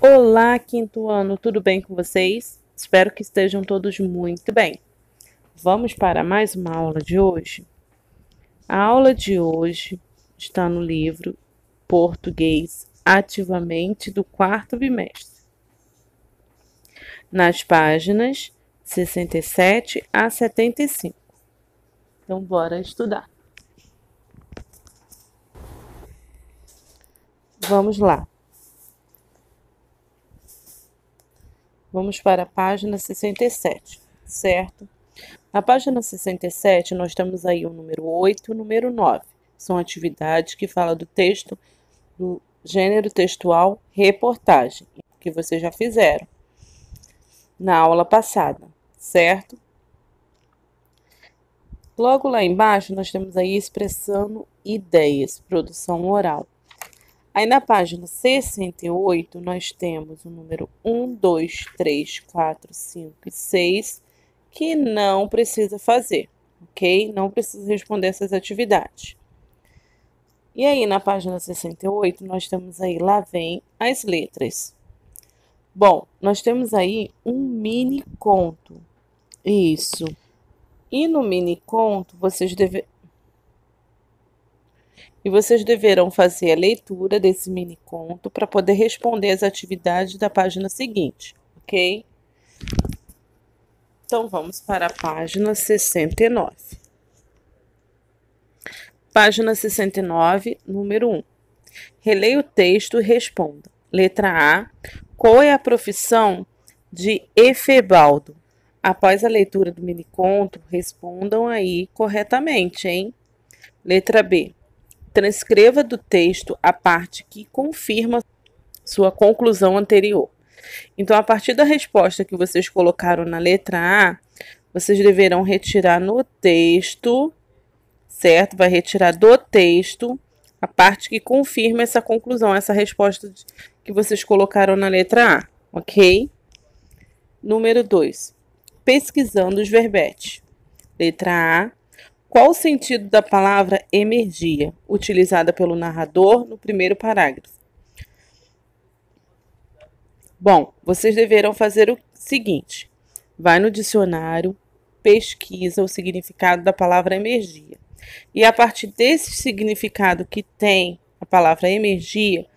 Olá, quinto ano, tudo bem com vocês? Espero que estejam todos muito bem. Vamos para mais uma aula de hoje? A aula de hoje está no livro Português Ativamente do quarto bimestre, nas páginas 67 a 75. Então, bora estudar. Vamos lá. Vamos para a página 67, certo? Na página 67, nós temos aí o número 8 e o número 9. São atividades que falam do texto, do gênero textual reportagem, que vocês já fizeram na aula passada, certo? Logo lá embaixo, nós temos aí expressando ideias, produção oral. Aí na página 68, nós temos o número 1, 2, 3, 4, 5 e 6, que não precisa fazer, ok? Não precisa responder essas atividades. E aí, na página 68, nós temos aí, lá vem as letras. Bom, nós temos aí um mini conto. Isso. E no mini conto, vocês deverão fazer a leitura desse mini conto para poder responder as atividades da página seguinte, ok? Então, vamos para a página 69. Página 69, número 1. Releia o texto e responda. Letra A. Qual é a profissão de Efebaldo? Após a leitura do miniconto, respondam aí corretamente, hein? Letra B. Transcreva do texto a parte que confirma sua conclusão anterior. Então, a partir da resposta que vocês colocaram na letra A, vocês deverão retirar no texto, certo? Vai retirar do texto a parte que confirma essa conclusão, essa resposta que vocês colocaram na letra A, ok? Número 2. Pesquisando os verbetes. Letra A. Qual o sentido da palavra emergia, utilizada pelo narrador no primeiro parágrafo? Bom, vocês deverão fazer o seguinte: vai no dicionário, pesquisa o significado da palavra emergia. E a partir desse significado que tem a palavra emergia,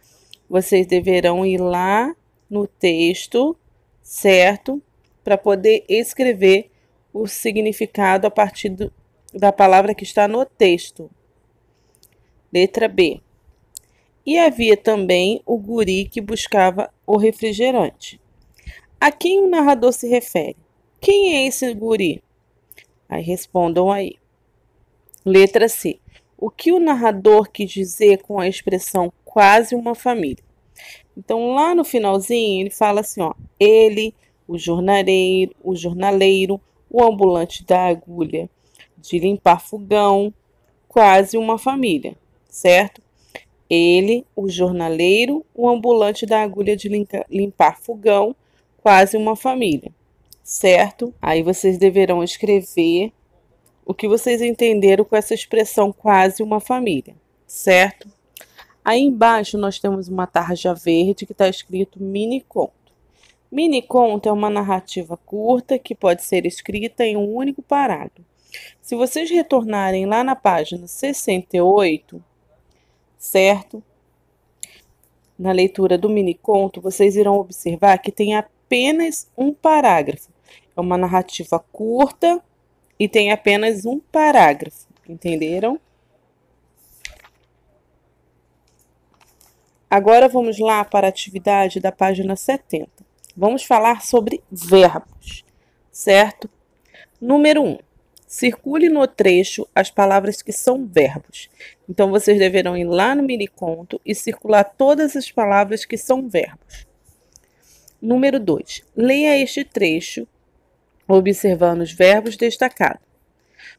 vocês deverão ir lá no texto, certo? Para poder escrever o significado a partir da palavra que está no texto. Letra B. E havia também o guri que buscava o refrigerante. A quem o narrador se refere? Quem é esse guri? Aí respondam aí. Letra C. O que o narrador quis dizer com a expressão quase uma família? Então, lá no finalzinho, ele fala assim, ó. Ele, o jornaleiro, o ambulante da agulha de limpar fogão, quase uma família, certo? Ele, o jornaleiro, o ambulante da agulha de limpar fogão, quase uma família, certo? Aí vocês deverão escrever o que vocês entenderam com essa expressão quase uma família, certo? Aí embaixo nós temos uma tarja verde que está escrito mini conto. Mini conto é uma narrativa curta que pode ser escrita em um único parágrafo. Se vocês retornarem lá na página 68, certo? Na leitura do mini conto, vocês irão observar que tem apenas um parágrafo. É uma narrativa curta e tem apenas um parágrafo, entenderam? Agora vamos lá para a atividade da página 70. Vamos falar sobre verbos, certo? Número 1. Circule no trecho as palavras que são verbos. Então, vocês deverão ir lá no miniconto e circular todas as palavras que são verbos. Número 2. Leia este trecho, observando os verbos destacados.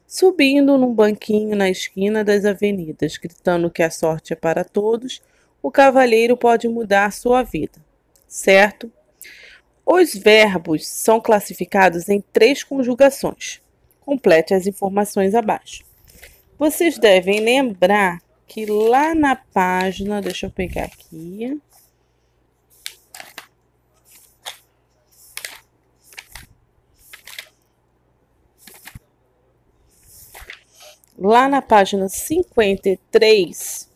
Subindo num banquinho na esquina das avenidas, gritando que a sorte é para todos, o cavalheiro pode mudar sua vida, certo? Os verbos são classificados em 3 conjugações. Complete as informações abaixo. Vocês devem lembrar que lá na página, deixa eu pegar aqui, Lá na página 53,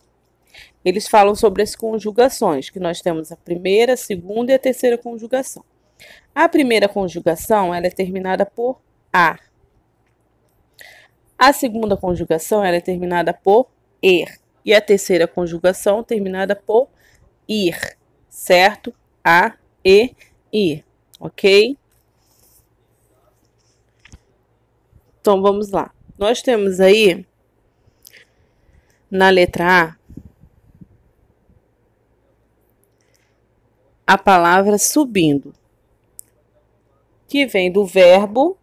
eles falam sobre as conjugações, que nós temos a primeira, a segunda e a terceira conjugação. A primeira conjugação, ela é terminada por a. A segunda conjugação, ela é terminada por er. E a terceira conjugação, terminada por ir, certo? A, e, ir, ok? Então, vamos lá. Nós temos aí, na letra A palavra subindo, que vem do verbo,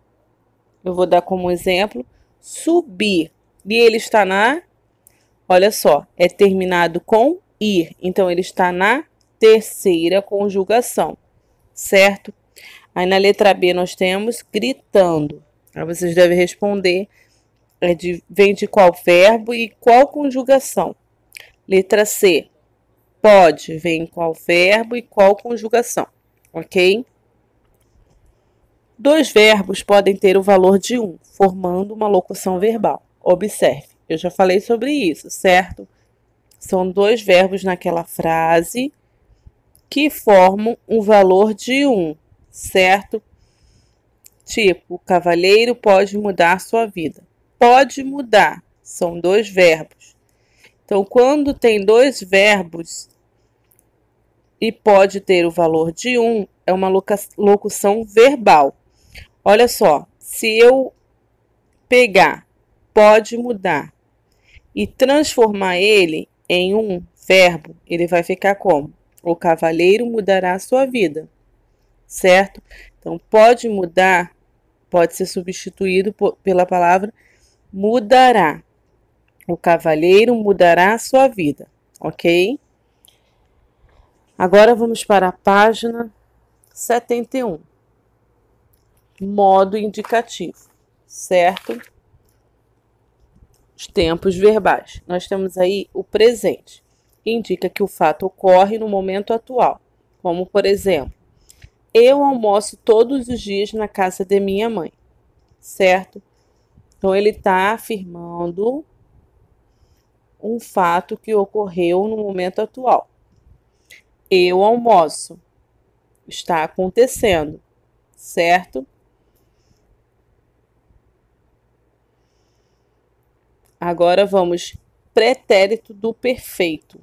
eu vou dar como exemplo, subir. E ele está olha só, é terminado com ir. Então, ele está na terceira conjugação, certo? Aí, na letra B, nós temos gritando. Aí, vocês devem responder, vem de qual verbo e qual conjugação. Letra C, pode, vem qual verbo e qual conjugação, ok? Dois verbos podem ter o valor de 1, formando uma locução verbal. Observe, eu já falei sobre isso, certo? São dois verbos naquela frase que formam um valor de 1, certo? Tipo, o cavalheiro pode mudar sua vida. Pode mudar, são dois verbos. Então, quando tem dois verbos e pode ter o valor de 1, é uma locução verbal. Olha só, se eu pegar pode mudar e transformar ele em um verbo, ele vai ficar como? O cavalheiro mudará a sua vida, certo? Então, pode mudar, pode ser substituído pela palavra mudará. O cavalheiro mudará a sua vida, ok? Agora vamos para a página 71. Modo indicativo, certo? Os tempos verbais. Nós temos aí o presente, que indica que o fato ocorre no momento atual. Como, por exemplo, eu almoço todos os dias na casa de minha mãe, certo? Então, ele está afirmando um fato que ocorreu no momento atual. Eu almoço. Está acontecendo, certo? Agora vamos pretérito do perfeito.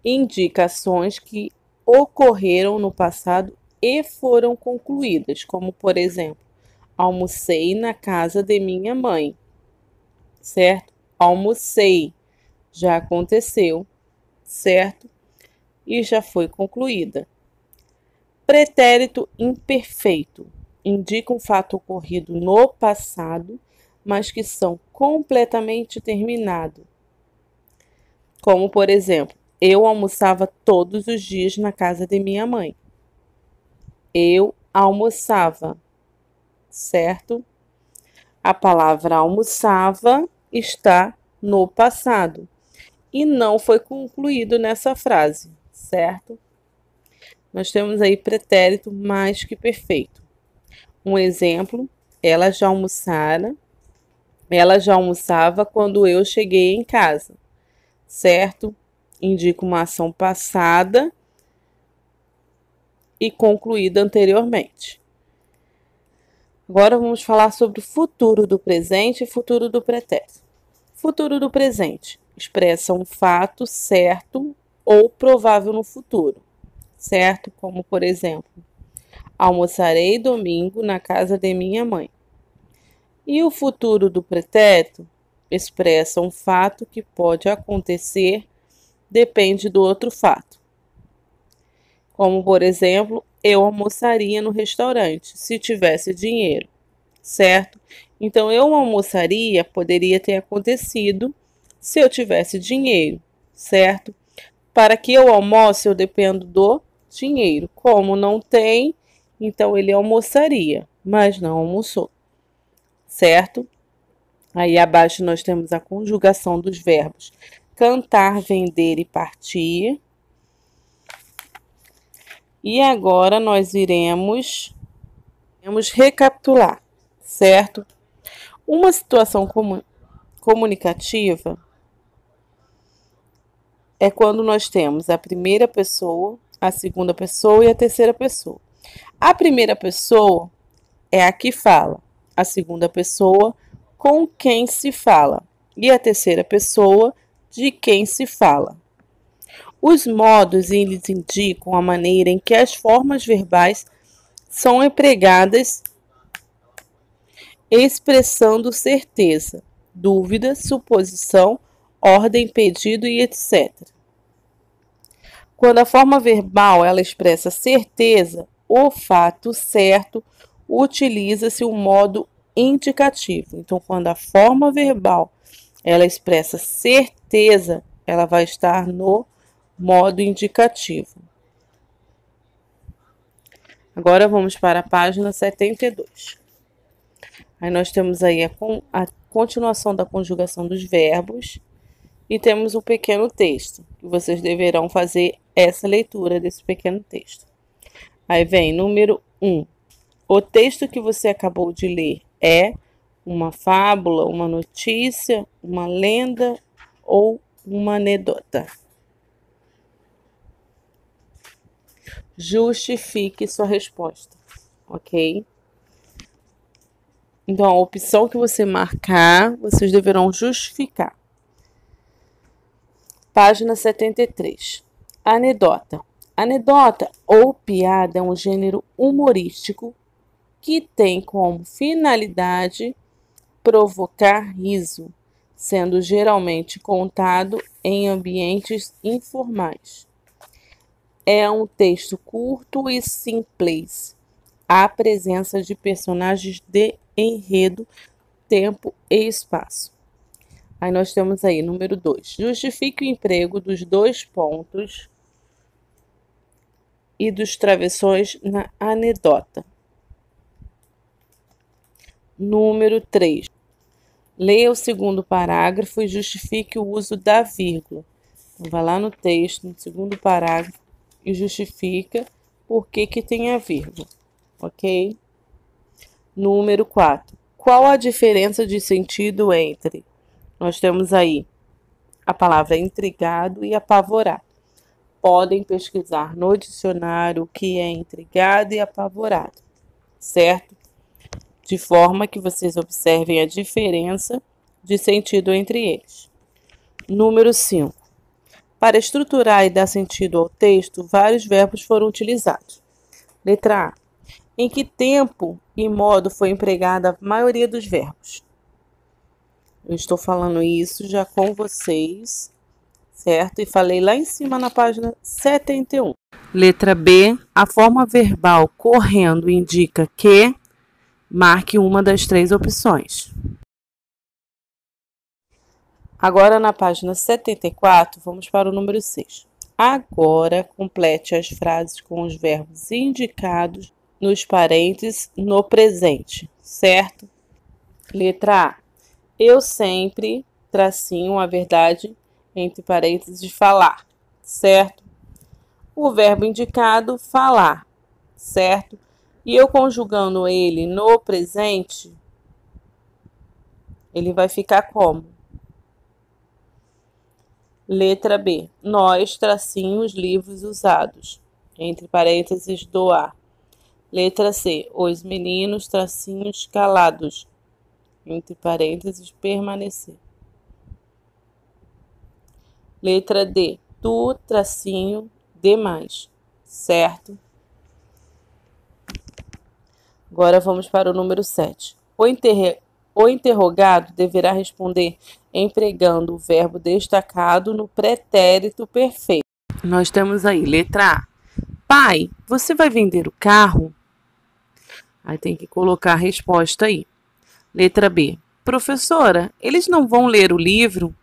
Indica ações que ocorreram no passado e foram concluídas, como por exemplo, almocei na casa de minha mãe, certo? Almocei, já aconteceu, certo? E já foi concluída. Pretérito imperfeito indica um fato ocorrido no passado, mas que são completamente terminados. Como, por exemplo, eu almoçava todos os dias na casa de minha mãe. Eu almoçava, certo? A palavra almoçava está no passado e não foi concluído nessa frase, certo? Nós temos aí pretérito mais que perfeito. Um exemplo, ela já almoçava quando eu cheguei em casa, certo? Indica uma ação passada e concluída anteriormente. Agora vamos falar sobre o futuro do presente e futuro do pretérito. Futuro do presente expressa um fato certo ou provável no futuro, certo? Como, por exemplo, almoçarei domingo na casa de minha mãe. E o futuro do pretérito expressa um fato que pode acontecer, depende do outro fato. Como, por exemplo, eu almoçaria no restaurante se tivesse dinheiro, certo? Então, eu almoçaria poderia ter acontecido se eu tivesse dinheiro, certo? Para que eu almoce, eu dependo do dinheiro. Como não tem, então ele almoçaria, mas não almoçou, certo? Aí abaixo nós temos a conjugação dos verbos cantar, vender e partir. E agora nós iremos recapitular, certo? Uma situação comunicativa é quando nós temos a primeira pessoa, a segunda pessoa e a terceira pessoa. A primeira pessoa é a que fala, a segunda pessoa com quem se fala e a terceira pessoa de quem se fala. Os modos eles indicam a maneira em que as formas verbais são empregadas, expressando certeza, dúvida, suposição, ordem, pedido e etc. Quando a forma verbal ela expressa certeza, o fato certo, utiliza-se o modo indicativo. Então, quando a forma verbal ela expressa certeza, ela vai estar no modo indicativo. Agora vamos para a página 72. Aí nós temos aí a continuação da conjugação dos verbos e temos um pequeno texto, que vocês deverão fazer essa leitura desse pequeno texto. Aí vem número 1. O texto que você acabou de ler é uma fábula, uma notícia, uma lenda ou uma anedota? Justifique sua resposta, ok? Então, a opção que você marcar, vocês deverão justificar. Página 73. Anedota. Anedota ou piada é um gênero humorístico que tem como finalidade provocar riso, sendo geralmente contado em ambientes informais. É um texto curto e simples. Há presença de personagens de enredo, tempo e espaço. Aí nós temos aí, número 2. Justifique o emprego dos dois pontos e dos travessões na anedota. Número 3. Leia o segundo parágrafo e justifique o uso da vírgula. Então, vai lá no texto, no segundo parágrafo, e justifica por que tem a vírgula, ok? Número 4. Qual a diferença de sentido entre? Nós temos aí a palavra intrigado e apavorado. Podem pesquisar no dicionário o que é intrigado e apavorado, certo? De forma que vocês observem a diferença de sentido entre eles. Número 5. Para estruturar e dar sentido ao texto, vários verbos foram utilizados. Letra A. Em que tempo e modo foi empregada a maioria dos verbos? Eu estou falando isso já com vocês, certo? E falei lá em cima na página 71. Letra B. A forma verbal correndo indica que... Marque uma das três opções. Agora, na página 74, vamos para o número 6. Agora, complete as frases com os verbos indicados nos parênteses no presente, certo? Letra A. Eu sempre, tracinho, a verdade, entre parênteses, falar, certo? O verbo indicado, falar, certo? E eu conjugando ele no presente, ele vai ficar como? Letra B. Nós, tracinhos, livros usados. Entre parênteses, doar. Letra C. Os meninos, tracinhos, calados. Entre parênteses, permanecer. Letra D. Tu, tracinho, demais. Certo? Agora vamos para o número 7. O interrogado deverá responder empregando o verbo destacado no pretérito perfeito. Nós temos aí, letra A. Pai, você vai vender o carro? Aí tem que colocar a resposta aí. Letra B. Professora, eles não vão ler o livro?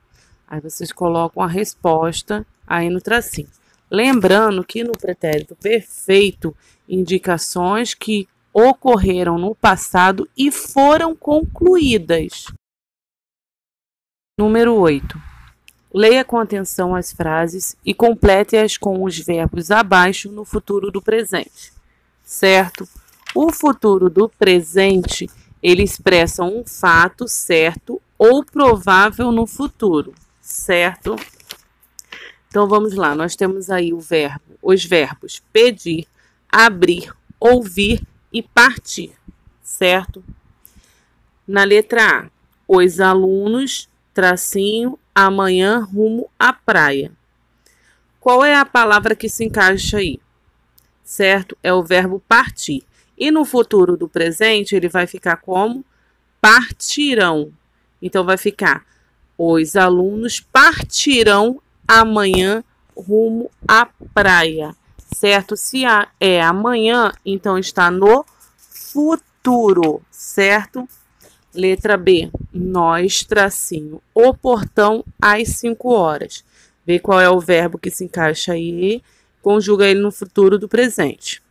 Aí vocês colocam a resposta aí no tracinho. Lembrando que no pretérito perfeito, indicações que ocorreram no passado e foram concluídas. Número 8. Leia com atenção as frases e complete-as com os verbos abaixo no futuro do presente. Certo? O futuro do presente, ele expressa um fato certo ou provável no futuro, certo? Então vamos lá, nós temos aí os verbos pedir, abrir, ouvir e partir, certo? Na letra A, os alunos, tracinho, amanhã rumo à praia. Qual é a palavra que se encaixa aí? Certo? É o verbo partir. E no futuro do presente, ele vai ficar como? Partirão. Então, vai ficar: os alunos partirão amanhã rumo à praia. Certo? Se é amanhã, então está no futuro. Certo? Letra B. Nós, tracinho, o portão às 5 horas. Vê qual é o verbo que se encaixa aí. Conjuga ele no futuro do presente.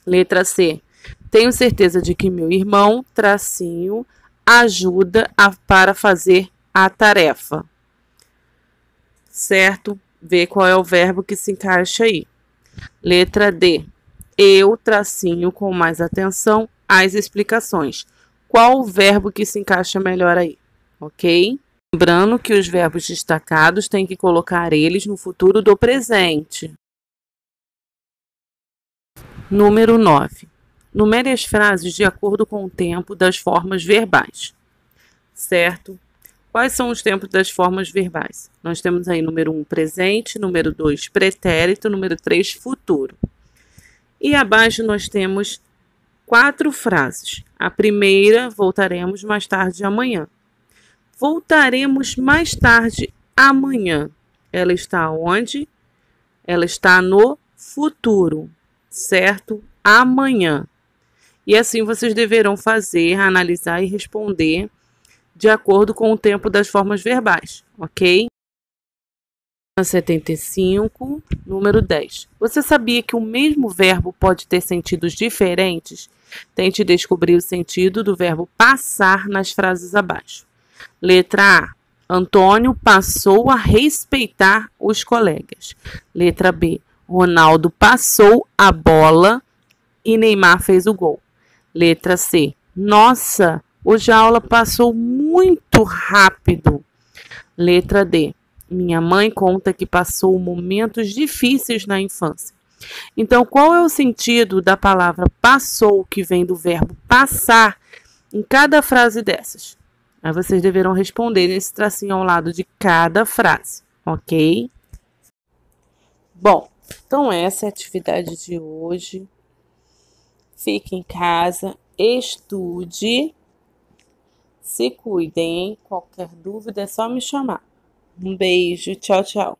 Letra C. Tenho certeza de que meu irmão, tracinho, ajuda para fazer a tarefa. Certo? Vê qual é o verbo que se encaixa aí. Letra D. Eu, tracinho, com mais atenção às explicações. Qual o verbo que se encaixa melhor aí? Ok? Lembrando que os verbos destacados tem que colocar eles no futuro do presente. Número 9. Numere as frases de acordo com o tempo das formas verbais. Certo? Quais são os tempos das formas verbais? Nós temos aí número 1, presente, número 2, pretérito, número 3, futuro. E abaixo nós temos 4 frases. A primeira, voltaremos mais tarde amanhã. Voltaremos mais tarde amanhã. Ela está onde? Ela está no futuro, certo? Amanhã. E assim vocês deverão fazer, analisar e responder de acordo com o tempo das formas verbais, ok? 75, número 10. Você sabia que o mesmo verbo pode ter sentidos diferentes? Tente descobrir o sentido do verbo passar nas frases abaixo. Letra A. Antônio passou a respeitar os colegas. Letra B. Ronaldo passou a bola e Neymar fez o gol. Letra C. Nossa, hoje a aula passou muito rápido. Letra D. Minha mãe conta que passou momentos difíceis na infância. Então, qual é o sentido da palavra passou, que vem do verbo passar, em cada frase dessas? Aí vocês deverão responder nesse tracinho ao lado de cada frase, ok? Bom, então essa é a atividade de hoje. Fique em casa, estude, se cuidem. Qualquer dúvida é só me chamar. Um beijo, tchau, tchau.